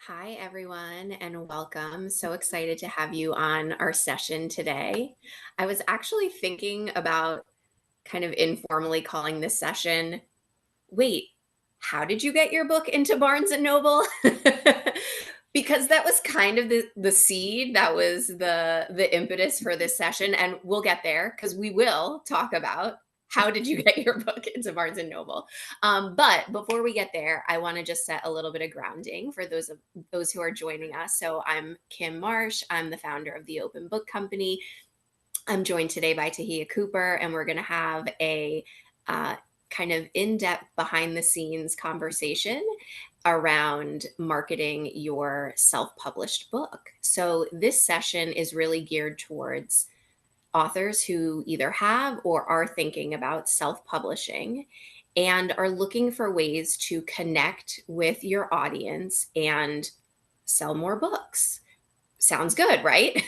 Hi, everyone, and welcome. So excited to have you on our session today. I was actually thinking about kind of informally calling this session, Wait, how did you get your book into Barnes and Noble? Because that was kind of the seed, that was the impetus for this session, and we'll get there because we will talk about how did you get your book into Barnes and Noble. But before we get there, I want to just set a little bit of grounding for those who are joining us. So I'm Kim Marsh. I'm the founder of the Open Book Company. I'm joined today by Tahia Cooper, and we're going to have a uh, kind of in depth, behind the scenes conversation around marketing your self published book. So, this session is really geared towards authors who either have or are thinking about self publishing and are looking for ways to connect with your audience and sell more books. Sounds good, right?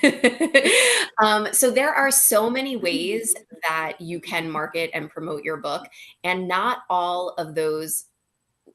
So there are so many ways that you can market and promote your book, and not all of those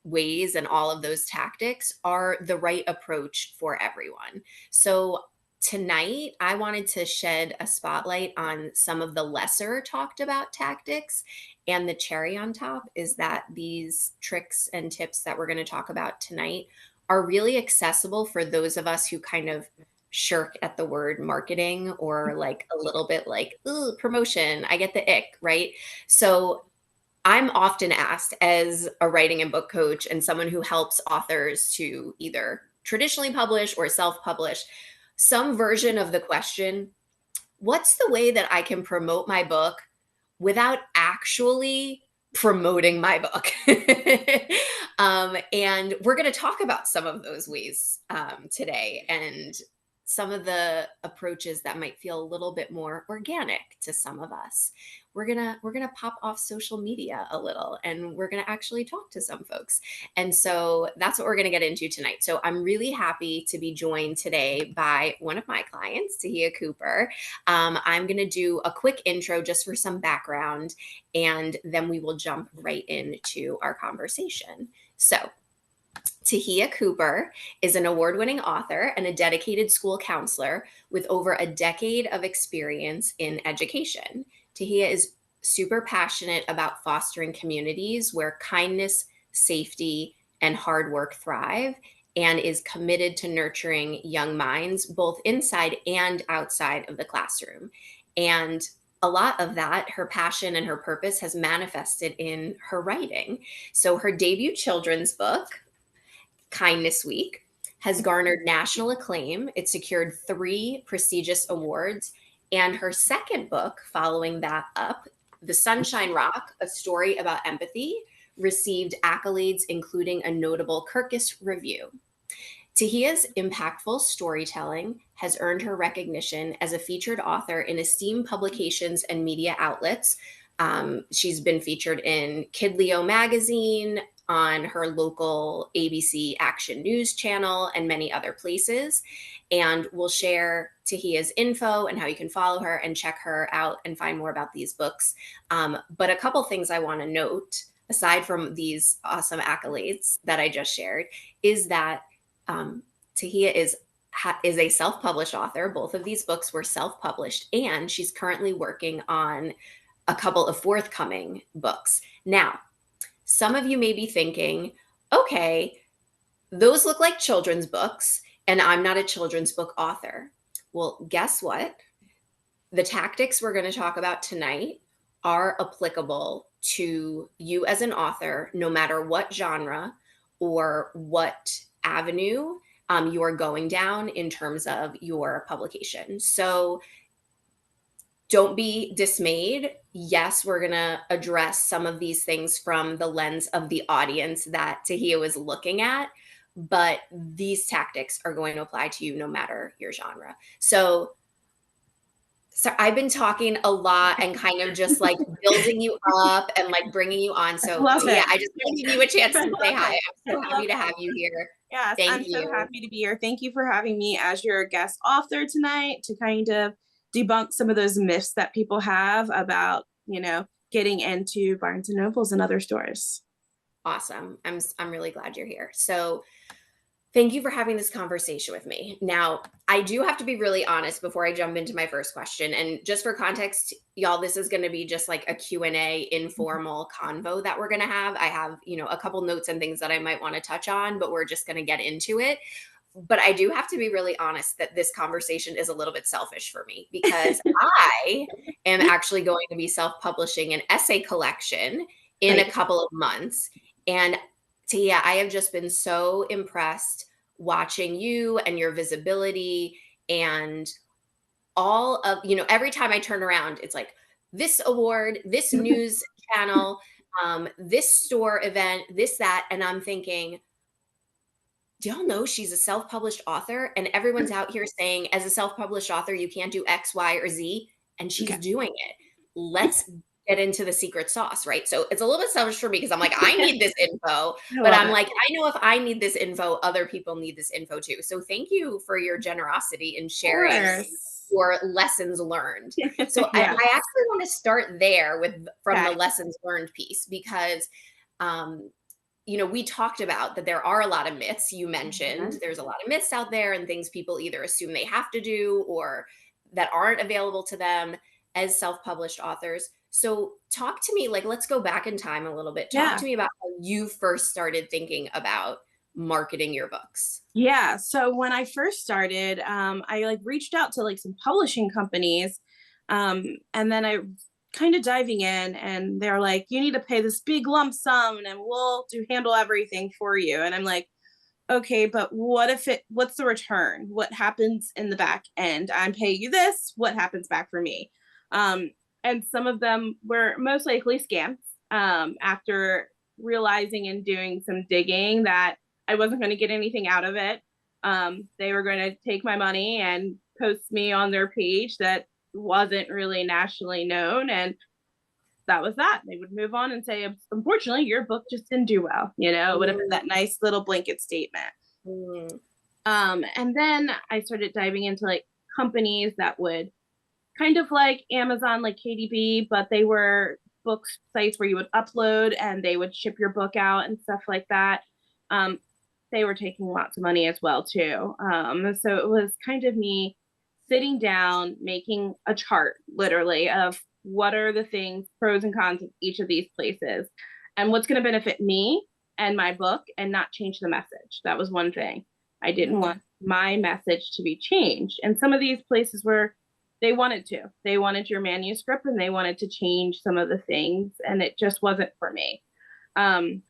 ways and all of those tactics are the right approach for everyone. So tonight, I wanted to shed a spotlight on some of the lesser talked about tactics. And the cherry on top is that these tricks and tips that we're going to talk about tonight are really accessible for those of us who kind of shirk at the word marketing, or like a little bit like, ooh, promotion. I get the ick, right? So I'm often asked, as a writing and book coach and someone who helps authors to either traditionally publish or self publish, some version of the question, what's the way that I can promote my book without actually promoting my book? And we're going to talk about some of those ways today, and some of the approaches that might feel a little bit more organic to some of us. We're gonna pop off social media a little, and we're gonna actually talk to some folks. And so that's what we're gonna get into tonight. So I'm really happy to be joined today by one of my clients, Tahia Cooper. I'm going to do a quick intro just for some background, and then we will jump right into our conversation. So, Tahia Cooper is an award winning author and a dedicated school counselor with over a decade of experience in education. Tahia is super passionate about fostering communities where kindness, safety, and hard work thrive, and is committed to nurturing young minds both inside and outside of the classroom. And a lot of that, her passion and her purpose, has manifested in her writing. So, her debut children's book, Kindness Week, has garnered national acclaim. It secured 3 prestigious awards. And her second book, following that up, The Sunshine Rock, a story about empathy, received accolades, including a notable Kirkus Review. Tahia's impactful storytelling has earned her recognition as a featured author in esteemed publications and media outlets. She's been featured in Kid Leo magazine, on her local ABC Action News channel, and many other places. And we'll share Tahia's info and how you can follow her and check her out and find more about these books. But a couple things I want to note, aside from these awesome accolades that I just shared, is that Tahia is a self-published author. Both of these books were self-published, and she's currently working on a couple of forthcoming books. Now, some of you may be thinking, okay, those look like children's books, and I'm not a children's book author. Well, guess what? The tactics we're going to talk about tonight are applicable to you as an author, no matter what genre or what avenue you are going down in terms of your publication. So don't be dismayed. Yes, we're going to address some of these things from the lens of the audience that Tahia was looking at, but these tactics are going to apply to you no matter your genre. So I've been talking a lot and kind of just like building you up and like bringing you on. So Love Tahia, it. I just want to give you a chance I to say love hi. it. I'm so I love happy to it. have you here. Yes, Thank I'm so you. happy to be here. Thank you for having me as your guest author tonight to kind of debunk some of those myths that people have about, getting into Barnes and Nobles and other stores. Awesome. I'm really glad you're here. So Thank you for having this conversation with me. Now, I do have to be really honest before I jump into my first question. And just for context, y'all, this is going to be just like a Q&A informal convo that we're going to have. I have, a couple notes and things that I might want to touch on, but we're just going to get into it. But I do have to be really honest that this conversation is a little bit selfish for me because I am actually going to be self-publishing an essay collection in a Like, couple of months. And Tia, I have just been so impressed watching you and your visibility and all of, every time I turn around, it's like this award, this news channel, this store event, this, that. And I'm thinking, do y'all know she's a self-published author? And everyone's out here saying, as a self-published author, you can't do X, Y, or Z. And she's okay. doing it. Let's get into the secret sauce, right? So it's a little bit selfish for me because I'm like, I need this info, I but love I'm it. like, I know if I need this info, other people need this info too. So thank you for your generosity in Of sharing course. your lessons learned. So I Yeah. actually want to start there from the Okay. lessons learned piece because um, we talked about that there are a lot of myths. You mentioned Mhm. there's a lot of myths out there and things people either assume they have to do or that aren't available to them as self-published authors. So talk to me, like, let's go back in time a little bit. Talk Yeah. to me about how you first started thinking about marketing your books. Yeah. So when I first started, I like reached out to like some publishing companies. And then I kind of diving in and they're like, you need to pay this big lump sum and we'll handle everything for you. And I'm like, okay, but what's the return? What happens in the back end? I'm paying you this. What happens back for me? Um, and some of them were most likely scams. After realizing and doing some digging that I wasn't going to get anything out of it, they were going to take my money and post me on their page that wasn't really nationally known. And that was that. They would move on and say, unfortunately, your book just didn't do well. It would have been Mm, that nice little blanket statement. mm, And then I started diving into like companies that would kind of like Amazon, like KDB, but they were book sites where you would upload and they would ship your book out and stuff like that. Um, they were taking lots of money as well too. So it was kind of me sitting down, making a chart literally of what are the things, pros and cons of each of these places, and what's going to benefit me and my book and not change the message. That was one thing. I didn't mm. want my message to be changed. And some of these places were they wanted to. They wanted your manuscript and they wanted to change some of the things, and it just wasn't for me. Um,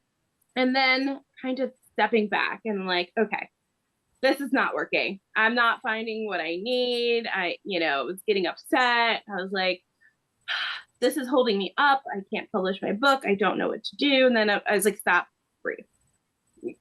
and then kind of stepping back and like, okay, this is not working. I'm not finding what I need. Was getting upset. I was like, this is holding me up. I can't publish my book. I don't know what to do. And then I was like, stop, breathe.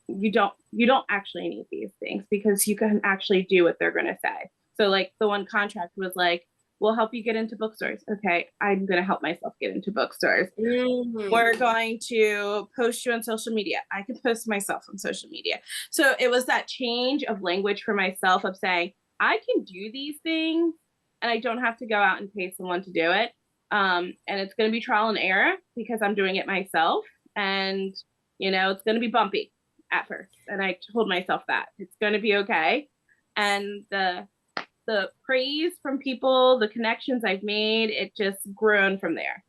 You don't actually need these things because you can actually do what they're going to say. So like the one contract was like, we'll help you get into bookstores. Okay, I'm going to help myself get into bookstores. We're Mm. going to post you on social media. I can post myself on social media. So it was that change of language for myself of saying, I can do these things and I don't have to go out and pay someone to do it. And it's going to be trial and error because I'm doing it myself. And, it's going to be bumpy at first. And I told myself that it's going to be okay. And the praise from people, the connections I've made, it just grown from there.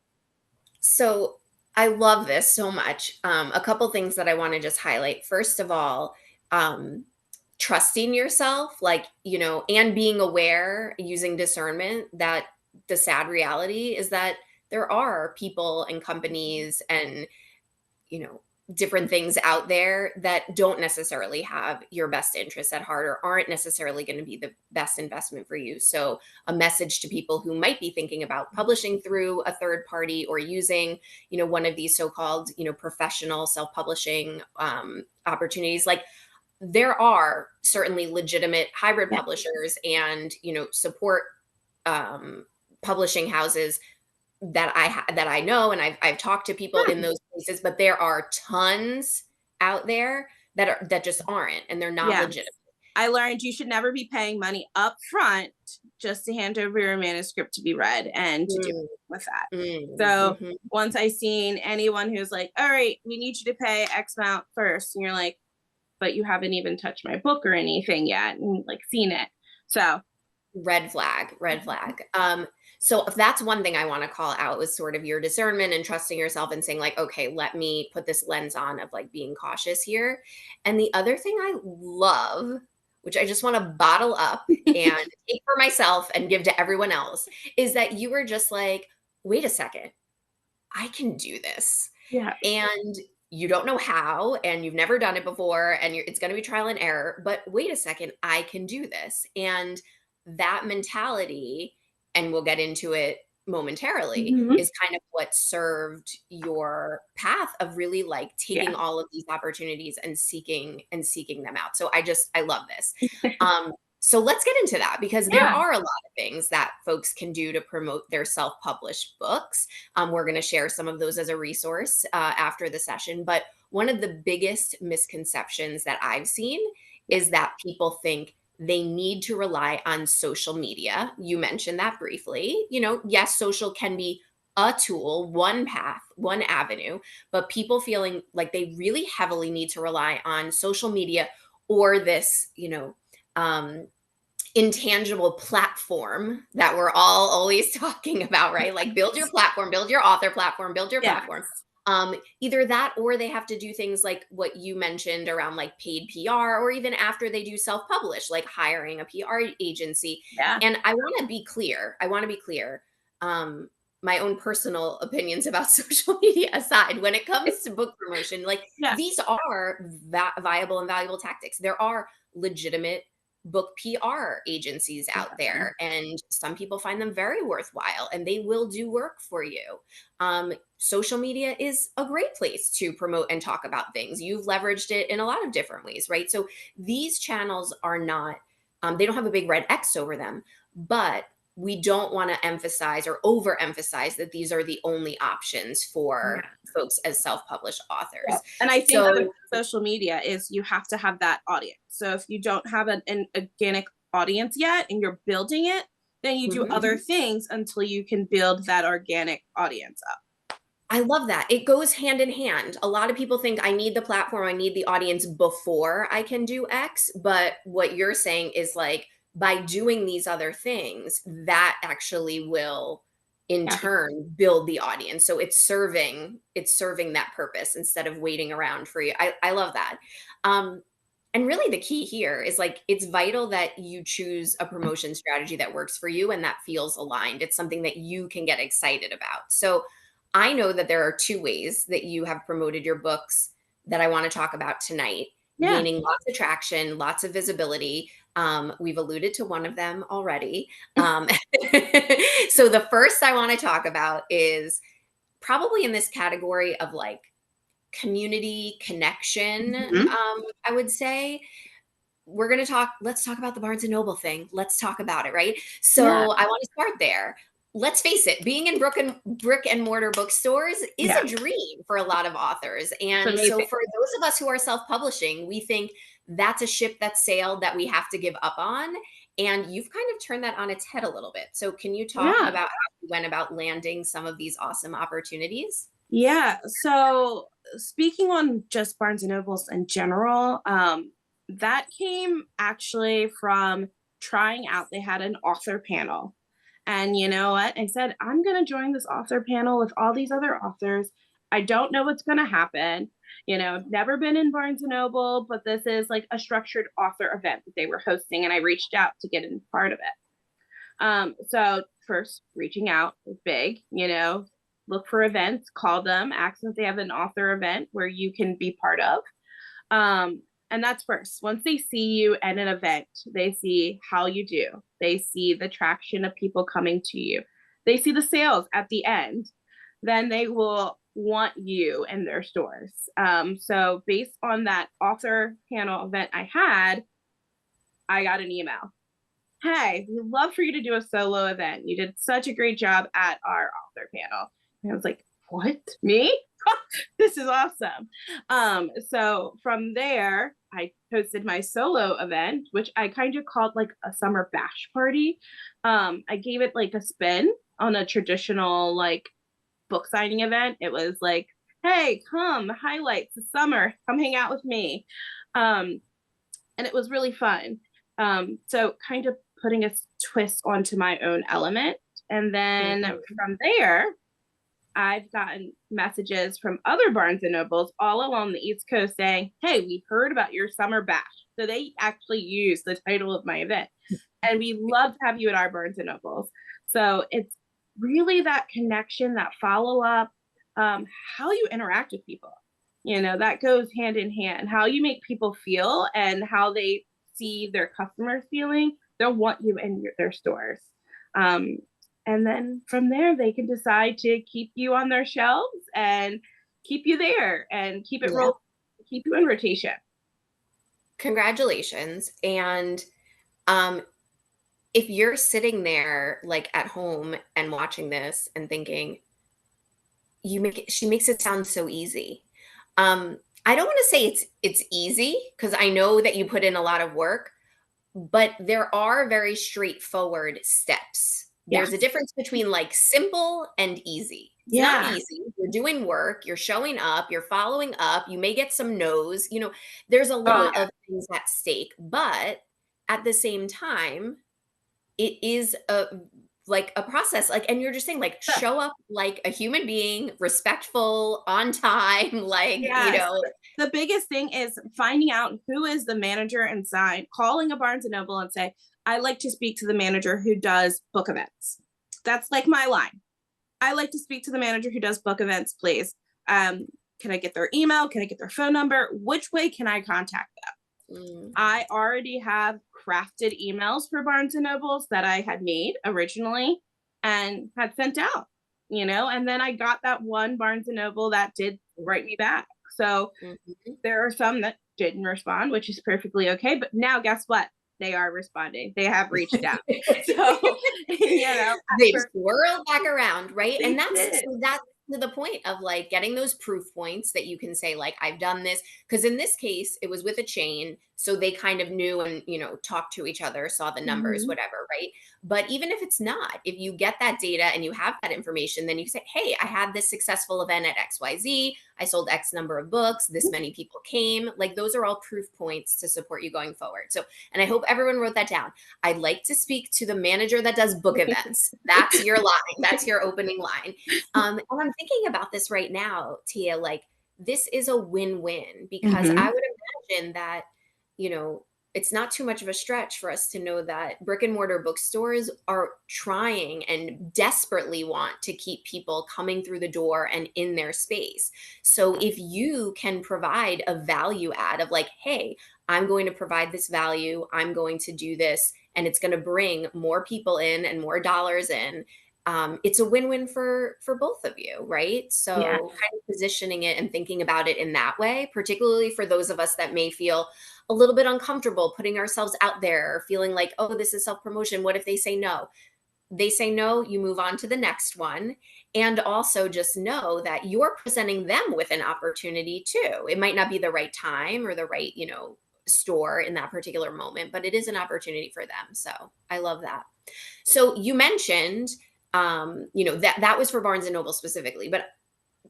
So I love this so much. A couple things that I want to just highlight. First of all, um, trusting yourself, like, and being aware, using discernment that the sad reality is that there are people and companies and you know, different things out there that don't necessarily have your best interests at heart or aren't necessarily going to be the best investment for you. So, a message to people who might be thinking about publishing through a third party or using, one of these so-called, professional self-publishing opportunities, like there are certainly legitimate hybrid Yeah. publishers and, support um, publishing houses that I know, and I've talked to people in those places, but there are tons out there that just aren't, and they're not Yes. legitimate. I learned you should never be paying money up front just to hand over your manuscript to be read and to do Mm, with that. So mhm. once I seen anyone who's like, all right, we need you to pay X amount first, and you're like, but you haven't even touched my book or anything yet and like seen it. So Red flag, red flag. So if that's one thing I want to call out was sort of your discernment and trusting yourself and saying like, okay, let me put this lens on of like being cautious here. And the other thing I love, which I just want to bottle up and take for myself and give to everyone else, is that you were just like, wait a second, I can do this. yeah, And you don't know how, and you've never done it before, and it's going to be trial and error. But wait a second, I can do this. And that mentality, and we'll get into it momentarily, mhm, is kind of what served your path of really like taking yeah, all of these opportunities and seeking them out. So I love this. So let's get into that because there yeah, are a lot of things that folks can do to promote their self-published books. We're going to share some of those as a resource after the session. But one of the biggest misconceptions that I've seen yeah, is that people think they need to rely on social media. You mentioned that briefly. You know, yes, social can be a tool, one path, one avenue, but people feeling like they really heavily need to rely on social media or this, um, intangible platform that we're all always talking about, right? Like build your platform, build your author platform, build your yeah, platform. Either that or they have to do things like what you mentioned around like paid PR, or even after they do self-publish, like hiring a PR agency. yeah, And I want to be clear. I want to be clear. Um, my own personal opinions about social media aside, when it comes to book promotion, like yeah, these are viable and valuable tactics. There are legitimate book PR agencies out definitely. there, and some people find them very worthwhile and they will do work for you. Social media is a great place to promote and talk about things. You've leveraged it in a lot of different ways, right? So these channels are not, they don't have a big red X over them, but we don't want to emphasize or overemphasize that these are the only options for Yeah. folks as self-published Yeah. authors. And I think with So, social media is you have to have that audience. So if you don't have an organic audience yet and you're building it, then you do mhm. other things until you can build that organic audience up. I love that. It goes hand in hand. A lot of people think I need the platform, I need the audience before I can do X. But what you're saying is like by doing these other things, that actually will in Yeah. turn build the audience. So it's serving that purpose instead of waiting around for you. I love that. Um, and really the key here is like it's vital that you choose a promotion strategy that works for you and that feels aligned. It's something that you can get excited about. So I know that there are two ways that you have promoted your books that I want to talk about tonight, Yeah. gaining lots of traction, lots of visibility. We've alluded to one of them already. So the first I want to talk about is probably in this category of like community connection. Mhm. I would say let's talk about the Barnes and Noble thing. Let's talk about it, right? Yeah. So I want to start there. Let's face it, being in brick and mortar bookstores is Yeah. a dream for a lot of authors. It's And so amazing. for those of us who are self-publishing, we think that's a ship that's sailed that we have to give up on. And you've kind of turned that on its head a little bit. So can you talk Yeah. about how you went about landing some of these awesome opportunities? Yeah. So speaking on just Barnes and Nobles in general, that came actually from trying out. They had an author panel. And you know what? I said, I'm going to join this author panel with all these other authors. I don't know what's going to happen. You know, I've never been in Barnes and Noble, but this is like a structured author event that they were hosting, and I reached out to get in part of it. So first reaching out is big, look for events, call them, ask them if they have an author event where you can be part of. And that's first. Once they see you at an event, they see how you do. They see the traction of people coming to you. They see the sales at the end. Then they will want you in their stores. So based on that author panel event I had, I got an email. Hey, we'd love for you to do a solo event. You did such a great job at our author panel. And I was like, what? Me? This is awesome. So from there, I hosted my solo event, which I kind of called like a summer bash party. I gave it like a spin on a traditional like book signing event. It was like, hey, come, highlights the summer, come hang out with me. Um, and it was really fun. So kind of putting a twist onto my own element. And then Mhm. from there, I've gotten messages from other Barnes and Nobles all along the East Coast saying, "Hey, we heard about your summer bash." So they actually used the title of my event, and we love to have you at our Barnes and Nobles. So it's really that connection, that follow up, how you interact with people. That goes hand in hand. How you make people feel and how they see their customers feeling. They'll want you in their stores. Um, and then from there, they can decide to keep you on their shelves and keep you there and keep it Yeah. rolling, keep you in rotation. Congratulations. And um, if you're sitting there like at home and watching this and thinking, she makes it sound so easy. I don't want to say it's easy because I know that you put in a lot of work, but there are very straightforward steps. Yeah. There's a difference between like simple and easy. It's not Yeah. easy. You're doing work, you're showing up, you're following up, you may get some no's, there's a Oh, lot yeah. of things at stake, but at the same time, it is a process, like, and you're just saying, like, Yeah. show up like a human being, respectful, on time, like, Yes. The biggest thing is finding out who is the manager and sign, calling a Barnes and Noble and say, "I like to speak to the manager who does book events." That's like my line. "I like to speak to the manager who does book events, please. Um, can I get their email? Can I get their phone number? Which way can I contact them?" mm, I already have crafted emails for Barnes and Nobles that I had made originally and had sent out, and then I got that one Barnes and Noble that did write me back. So mhm. there are some that didn't respond, which is perfectly okay. But now, guess what? They are responding. They have reached out. So, at They first swirl back around, right? And they that's did. so that's to the point of, like, getting those proof points that you can say, like, "I've done this," because in this case, it was with a chain, so they kind of knew and, talked to each other, saw the numbers, Mhm. whatever, right? But even if it's not, if you get that data and you have that information, then you say, "Hey, I had this successful event at XYZ. I sold X number of books. This many people came." Like, those are all proof points to support you going forward. So, and I hope everyone wrote that down. "I'd like to speak to the manager that does book events." That's your line. That's your opening line. And I'm thinking about this right now, Tia, like, this is a win-win because I Mhm. would imagine that, you know, it's not too much of a stretch for us to know that brick and mortar bookstores are trying and desperately want to keep people coming through the door and in their space. So if you can provide a value add of like, hey, I'm going to provide this value, I'm going to do this, and it's going to bring more people in and more dollars in. It's a win-win for both of you, right? Yeah. So kind of positioning it and thinking about it in that way, particularly for those of us that may feel a little bit uncomfortable putting ourselves out there, or feeling like, oh, this is self-promotion. What if they say no? They say no, you move on to the next one. And also just know that you're presenting them with an opportunity too. It might not be the right time or the right, store in that particular moment, but it is an opportunity for them. So I love that. So you mentioned, that was for Barnes and Noble specifically, but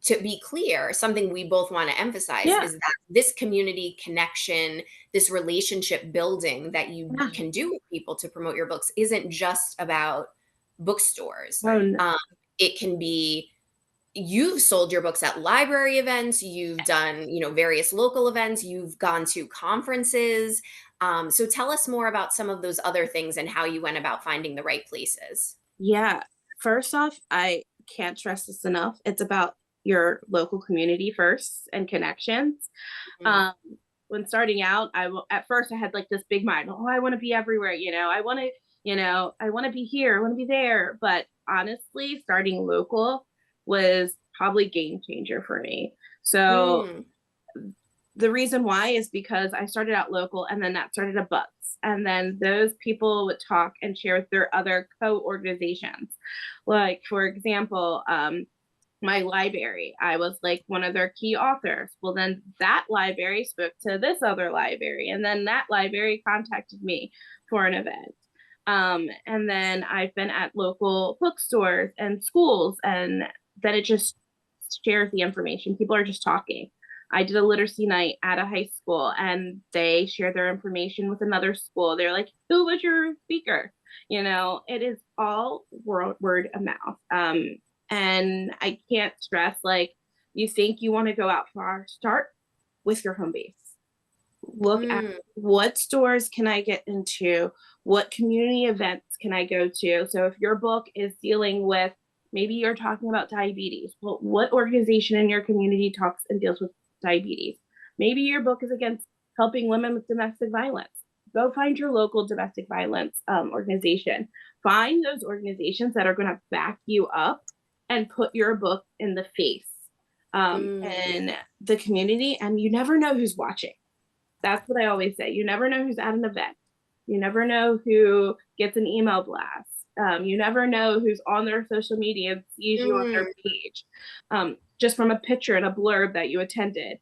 to be clear, something we both want to emphasize Yeah. is that this community connection, this relationship building that you Yeah. can do with people to promote your books isn't just about bookstores. Oh, no. Um, it can be, you've sold your books at library events, you've done, various local events, you've gone to conferences. So tell us more about some of those other things and how you went about finding the right places. Yeah. First off, I can't stress this enough. It's about your local community first and connections. Mhm. Um, when starting out, at first I had like this big mind. Oh, I want to be everywhere. I want to be here. I want to be there. But honestly, starting local was probably game changer for me. So Mm. the reason why is because I started out local and then that started a buzz. And then those people would talk and share with their other co-organizations. Like, for example, my library, I was like one of their key authors. Well, then that library spoke to this other library, and then that library contacted me for an event. And then I've been at local bookstores and schools, and then it just shares the information. People are just talking. I did a literacy night at a high school and they shared their information with another school. They're like, who was your speaker? You know, it is all word of mouth. And I can't stress, like, you think you want to go out far, start with your home base. Look at Mm, what stores can I get into, what community events can I go to. So if your book is dealing with, maybe you're talking about diabetes, well, what organization in your community talks and deals with diabetes? Maybe your book is against helping women with domestic violence. Go find your local domestic violence organization. Find those organizations that are going to back you up and put your book in the face mm. in the community, and you never know who's watching. That's what I always say. You never know who's at an event. You never know who gets an email blast. You never know who's on their social media and sees you on their Mm. page, just from a picture and a blurb that you attended.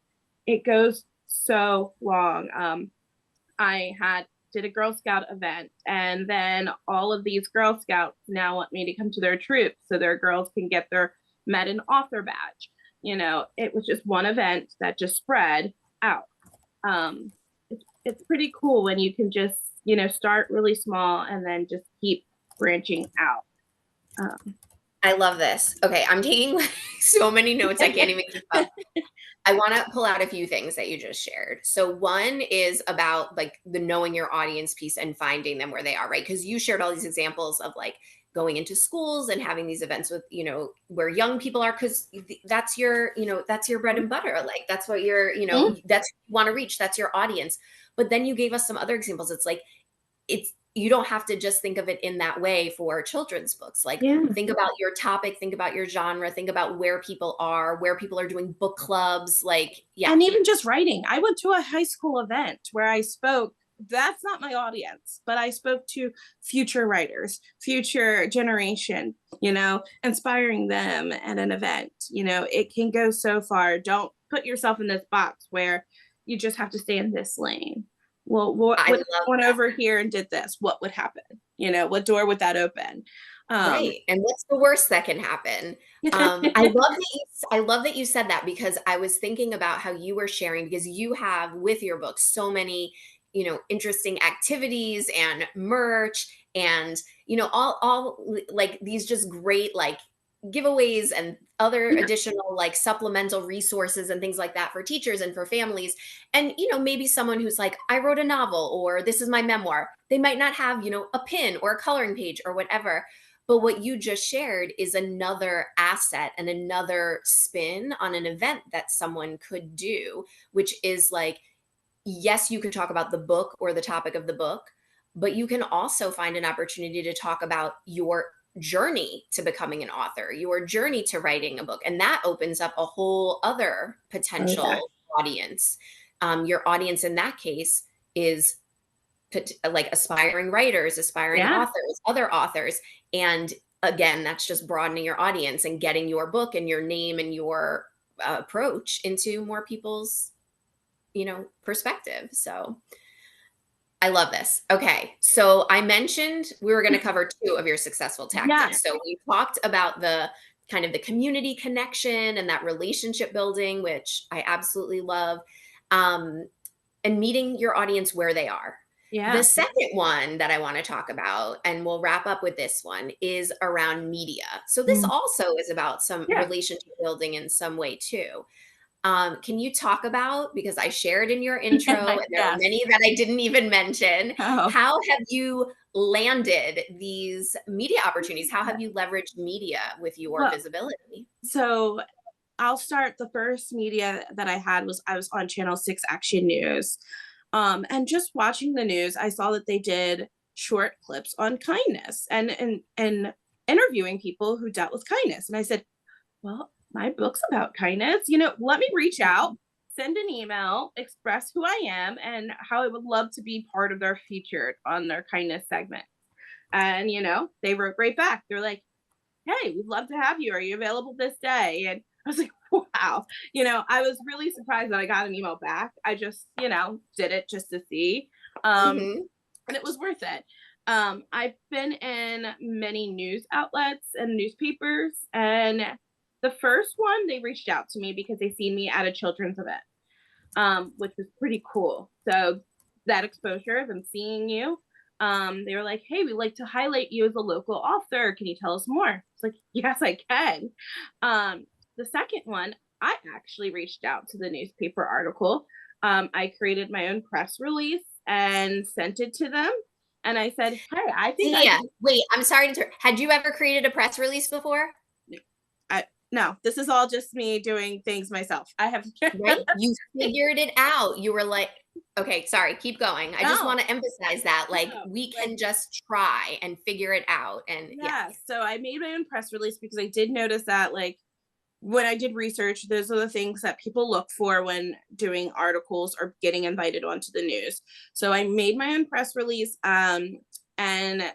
It goes so long. I had did a Girl Scout event, and then all of these Girl Scouts now want me to come to their troop so their girls can get their Med and Author badge. You know, it was just one event that just spread out. It's pretty cool when you can just, you know, start really small and then just keep branching out. Um, I love this. Okay, I'm taking like so many notes I can't even keep up. I want to pull out a few things that you just shared. So one is about like the knowing your audience piece and finding them where they are, right? Because you shared all these examples of like going into schools and having these events with, you know, where young people are, because that's your, you know, that's your bread and butter. Like that's what you're, you know, that's what you want to reach. That's your audience. But then you gave us some other examples. It's like it's you don't have to just think of it in that way for children's books. Like yeah. think about your topic, think about your genre, think about where people are doing book clubs. Like, yeah. And even just writing. I went to a high school event where I spoke. That's not my audience, but I spoke to future writers, future generation, you know, inspiring them at an event. You know, it can go so far. Don't put yourself in this box where you just have to stay in this lane. Well, I what love went that. over here and did this? What would happen? You know, what door would that open? Um, Right. And what's the worst that can happen? I love that you said that, because I was thinking about how you were sharing, because you have with your book so many, you know, interesting activities and merch and, you know, all like these just great like giveaways and other yeah, additional like supplemental resources and things like that for teachers and for families. And, you know, maybe someone who's like, I wrote a novel or this is my memoir. They might not have, you know, a pin or a coloring page or whatever. But what you just shared is another asset and another spin on an event that someone could do, which is like, yes, you can talk about the book or the topic of the book, but you can also find an opportunity to talk about your journey to becoming an author, your journey to writing a book. And that opens up a whole other oh, yeah. potential audience. Your audience in that case is like aspiring writers, aspiring Yeah. authors, other authors. And again, that's just broadening your audience and getting your book and your name and your approach into more people's, you know, perspective. So I love this. Okay. So I mentioned we were going to cover two of your successful Yeah. tactics. So we talked about the kind of the community connection and that relationship building, which I absolutely love. Um, and meeting your audience where they are. The Yeah. second one that I want to talk about, and we'll wrap up with this one, is around media. So this Mm. also is about some Yeah. relationship building in some way too. Can you talk about, because I shared in your intro, and there are Yes. many that I didn't even mention, Oh. how have you landed these media opportunities? How have you leveraged media with your Well, visibility? so I'll start. The first media that I had was I was on Channel 6 Action News. And just watching the news, I saw that they did short clips on kindness and interviewing people who dealt with kindness. And I said, well, my book's about kindness. You know, let me reach out, send an email, express who I am and how I would love to be part of their featured on their kindness segment. And, you know, they wrote right back. They're like, hey, we'd love to have you. Are you available this day? And I was like, wow. You know, I was really surprised that I got an email back. I just, you know, did it just to see. Um, Mhm. and it was worth it. I've been in many news outlets and newspapers, and the first one they reached out to me because they seen me at a children's event. which was pretty cool. So that exposure of them seeing you, they were like, hey, we'd like to highlight you as a local author. Can you tell us more? It's like, yes, I can. The second one, I actually reached out to the newspaper article. I created my own press release and sent it to them. And I said, hey, I think I Yeah. can. Wait, I'm sorry to interrupt. Had you ever created a press release before? I, no, this is all just me doing things myself. I have Right? You figured it out. You were like, okay, sorry, keep going. I just no, want to emphasize that. Like, no, we like can just try and figure it out. And yeah. yeah. So I made my own press release because I did notice that like when I did research, those are the things that people look for when doing articles or getting invited onto the news. So I made my own press release and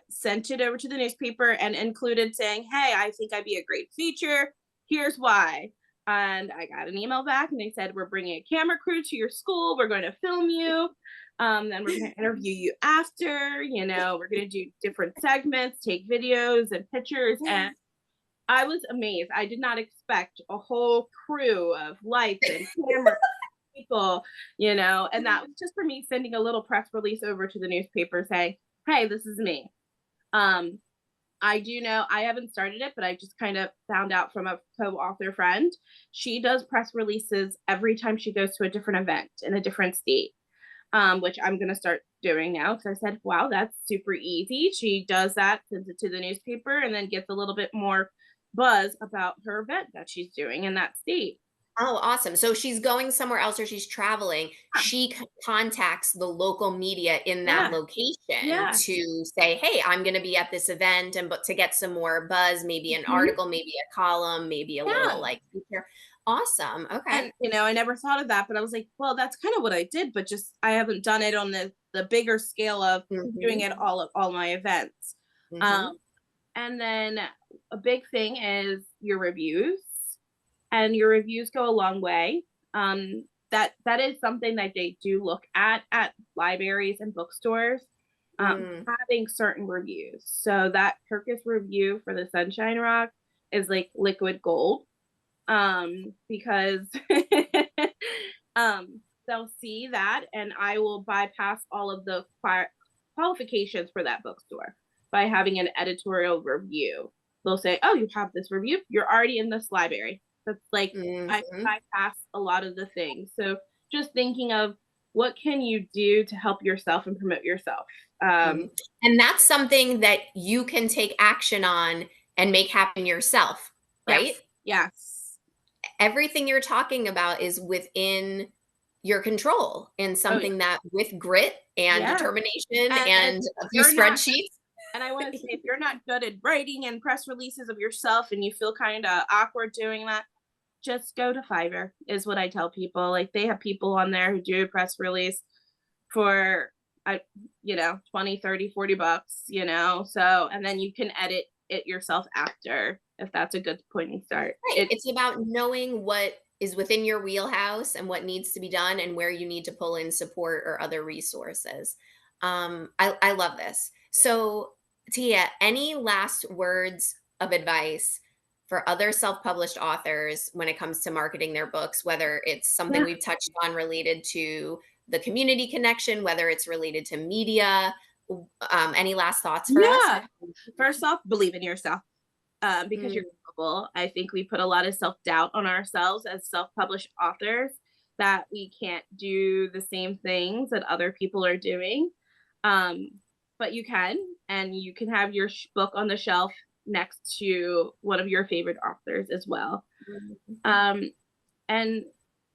sent it over to the newspaper and included saying, hey, I think I'd be a great feature. Here's why. And I got an email back and they said, we're bringing a camera crew to your school. We're going to film you. Then we're going to interview you after, we're going to do different segments, take videos and pictures. And I was amazed. I did not expect a whole crew of lights and camera people, and that was just for me sending a little press release over to the newspaper saying, hey, this is me. Um, I do know I haven't started it, but I just kind of found out from a co-author friend. She does press releases every time she goes to a different event in a different state, which I'm going to start doing now because I said, wow, that's super easy. She does that, sends it to the newspaper, and then gets a little bit more buzz about her event that she's doing in that state. Oh, awesome. So she's going somewhere else or she's traveling. Yeah, She contacts the local media in that yeah, location yeah. to say, "Hey, I'm going to be at this event," and but to get some more buzz, maybe an Mhm. article, maybe a column, maybe a little Yeah. like feature. Awesome. Okay. And I never thought of that, but I was like, well, that's kind of what I did, but just I haven't done it on the bigger scale of doing Mhm. it all of all my events. Um, Mhm. and then a big thing is your reviews, and your reviews go a long way. That is something that they do look at libraries and bookstores. Mm. Having certain reviews. So that Kirkus review for the Sunshine Rock is like liquid gold. Because they'll see that, and I will bypass all of the qualifications for that bookstore by having an editorial review. They'll say, oh, you have this review, you're already in this library. That's like I Mhm. bypass a lot of the things. So just thinking of what can you do to help yourself and promote yourself. Mhm. And that's something that you can take action on and make happen yourself, right? Yes, yes. Everything you're talking about is within your control and Oh yeah, something that with grit and yeah. determination And and if a few you're not spreadsheets. And I want to say, if you're not good at writing and press releases of yourself and you feel kind of awkward doing that, just go to Fiverr, is what I tell people. Like they have people on there who do a press release for, I, 20, 30, $40, So, and then you can edit it yourself after if that's a good pointing start. Right. It's about knowing what is within your wheelhouse and what needs to be done and where you need to pull in support or other resources. I love this. So, Tia, any last words of advice for other self published authors when it comes to marketing their books, whether it's something Yeah. we've touched on related to the community connection, whether it's related to media? Any last thoughts for us? Yeah. First off, believe in yourself. Because you're Mm, capable. I think we put a lot of self doubt on ourselves as self published authors that we can't do the same things that other people are doing. Um, but you can, and you can have your book on the shelf next to one of your favorite authors as well. mhm. Um, and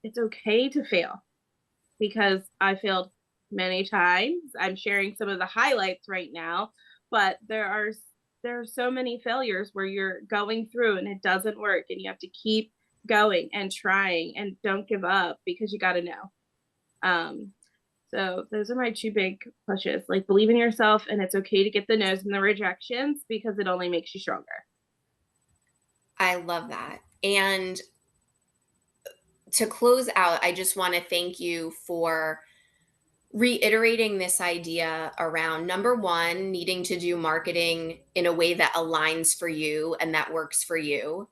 it's okay to fail because I failed many times. I'm sharing some of the highlights right now, but there are so many failures where you're going through and it doesn't work and you have to keep going and trying and don't give up because you got to know. Um so those are my two big pushes. Like believe in yourself and it's okay to get the no's and the rejections because it only makes you stronger. I love that. And to close out, I just want to thank you for reiterating this idea around number one, needing to do marketing in a way that aligns for you and that works for you.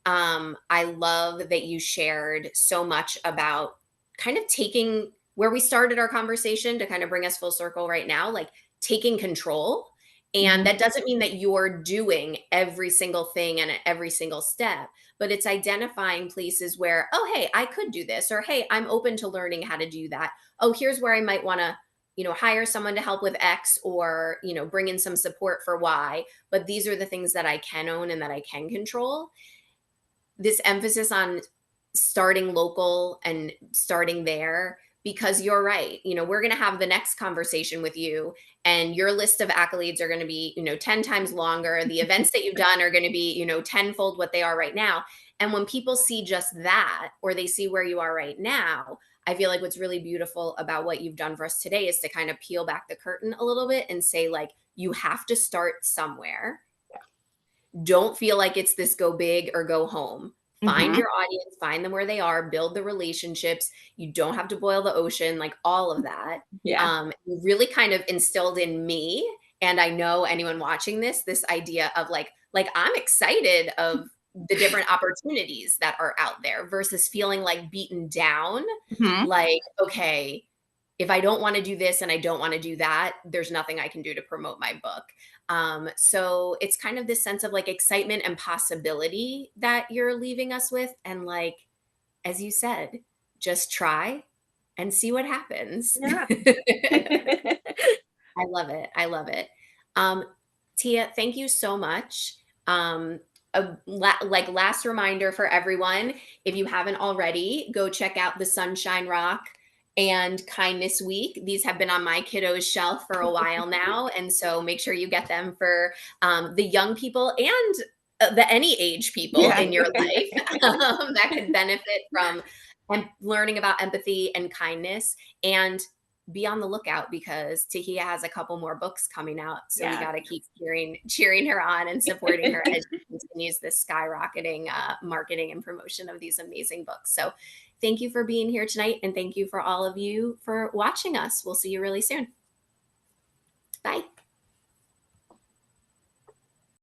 I love that you shared so much about kind of taking where we started our conversation to kind of bring us full circle right now, like taking control. And Mhm. that doesn't mean that you're doing every single thing and every single step, but it's identifying places where, oh, hey, I could do this, or hey, I'm open to learning how to do that. Oh, here's where I might want to, hire someone to help with X, or, bring in some support for Y. But these are the things that I can own and that I can control. This emphasis on starting local and starting there, because you're right. We're going to have the next conversation with you, and your list of accolades are going to be, 10 times longer. The events that you've done are going to be, tenfold what they are right now. And when people see just that, or they see where you are right now, I feel like what's really beautiful about what you've done for us today is to kind of peel back the curtain a little bit and say, like, you have to start somewhere. Don't feel like it's this go big or go home. Find Mhm. your audience, find them where they are, build the relationships. You don't have to boil the ocean, like all of that. Yeah. You really kind of instilled in me, and I know anyone watching this idea of like I'm excited of the different opportunities that are out there versus feeling like beaten down. Mhm. Like, okay, if I don't want to do this and I don't want to do that, there's nothing I can do to promote my book. So it's kind of this sense of like excitement and possibility that you're leaving us with. And like, as you said, just try and see what happens. Yeah. I love it. I love it. Um, Tia, thank you so much. Like last reminder for everyone, if you haven't already, go check out the Sunshine Rock and Kindness Week. These have been on my kiddos' shelf for a while now, and so make sure you get them for the young people and the any age people Yeah. in your life that could benefit from learning about empathy and kindness. And be on the lookout, because Tahia has a couple more books coming out. So we Yeah. got to keep cheering her on and supporting her as she continues this skyrocketing marketing and promotion of these amazing books. So thank you for being here tonight. And thank you for all of you for watching us. We'll see you really soon. Bye.